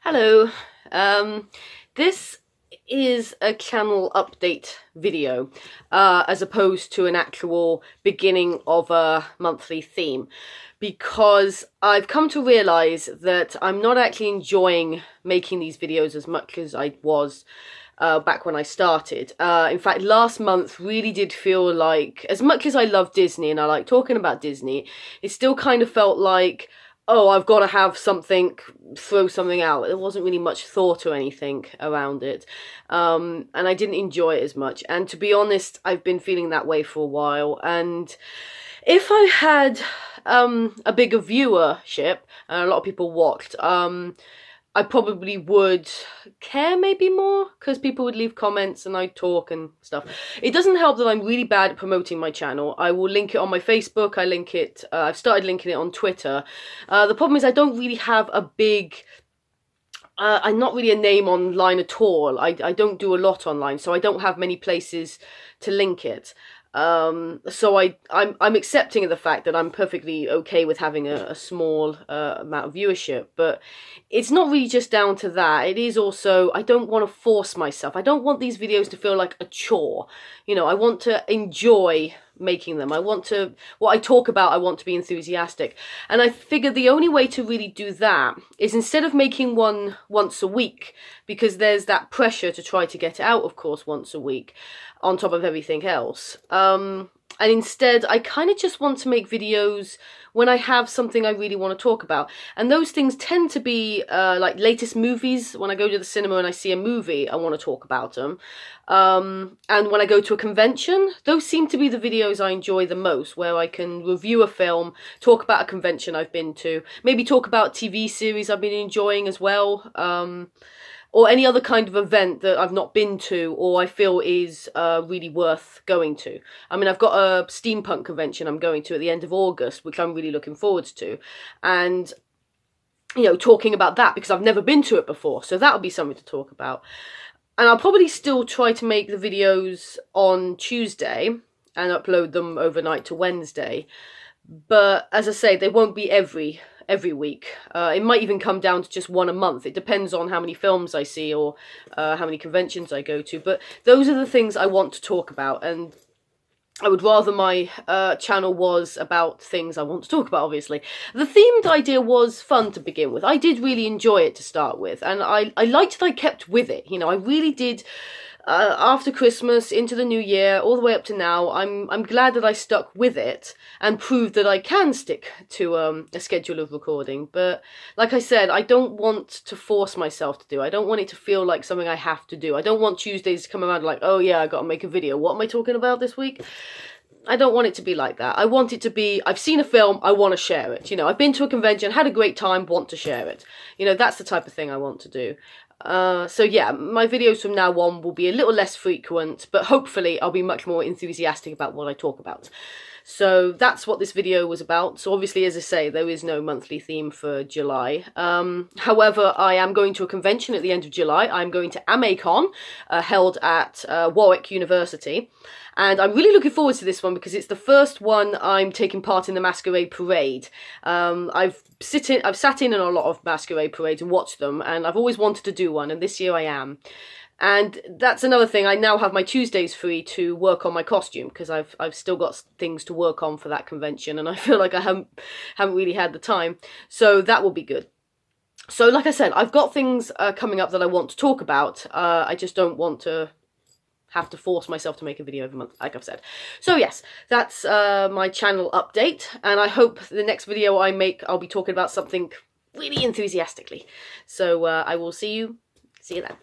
Hello, this is a channel update video as opposed to an actual beginning of a monthly theme, because I've come to realise that I'm not actually enjoying making these videos as much as I was back when I started. In fact, last month really did feel like, as much as I love Disney and I like talking about Disney, it still kind of felt like, oh, I've got to have something, throw something out. There wasn't really much thought or anything around it. And I didn't enjoy it as much. And to be honest, I've been feeling that way for a while. And if I had a bigger viewership, and a lot of people watched, I probably would care maybe more, because people would leave comments and I'd talk and stuff. It doesn't help that I'm really bad at promoting my channel. I will link it on my Facebook, I link it, I've started linking it on Twitter. The problem is I don't really have a big... I'm not really a name online at all. I don't do a lot online, so I don't have many places to link it. So I'm accepting of the fact that I'm perfectly okay with having a small amount of viewership, but it's not really just down to that. It is also, I don't want to force myself. I don't want these videos to feel like a chore. You know, I want to enjoy making them. I want to, what I talk about, I want to be enthusiastic. And I figured the only way to really do that is, instead of making one once a week, because there's that pressure to try to get it out, of course, once a week, on top of everything else. And instead, I kind of just want to make videos when I have something I really want to talk about. And those things tend to be like latest movies. When I go to the cinema and I see a movie, I want to talk about them. And when I go to a convention, those seem to be the videos I enjoy the most, where I can review a film, talk about a convention I've been to, maybe talk about TV series I've been enjoying as well. Or any other kind of event that I've not been to or I feel is really worth going to. I mean, I've got a steampunk convention I'm going to at the end of August, which I'm really looking forward to. And, you know, talking about that, because I've never been to it before. So that'll be something to talk about. And I'll probably still try to make the videos on Tuesday and upload them overnight to Wednesday. But as I say, they won't be every week. It might even come down to just one a month. It depends on how many films I see or how many conventions I go to. But those are the things I want to talk about, and I would rather my channel was about things I want to talk about, obviously. The themed idea was fun to begin with. I did really enjoy it to start with, and I liked that I kept with it. You know, I really did. After Christmas, into the new year, all the way up to now, I'm glad that I stuck with it and proved that I can stick to a schedule of recording. But like I said, I don't want to force myself to do. I don't want it to feel like something I have to do. I don't want Tuesdays to come around like, oh yeah, I got to make a video. What am I talking about this week? I don't want it to be like that. I want it to be, I've seen a film, I want to share it. You know, I've been to a convention, had a great time, want to share it. You know, that's the type of thing I want to do. So yeah, my videos from now on will be a little less frequent, but hopefully I'll be much more enthusiastic about what I talk about. So that's what this video was about. So obviously, as I say, there is no monthly theme for July. However, I am going to a convention at the end of July. I'm going to AmaCon, held at Warwick University. And I'm really looking forward to this one because it's the first one I'm taking part in the Masquerade Parade. I've sat in on a lot of Masquerade Parades and watched them, and I've always wanted to do one, and this year I am. And that's another thing, I now have my Tuesdays free to work on my costume, because I've still got things to work on for that convention, and I feel like I haven't really had the time. So that will be good. So like I said, I've got things coming up that I want to talk about. I just don't want to have to force myself to make a video every month, like I've said. So yes, that's my channel update, and I hope the next video I make, I'll be talking about something really enthusiastically. So I will see you then.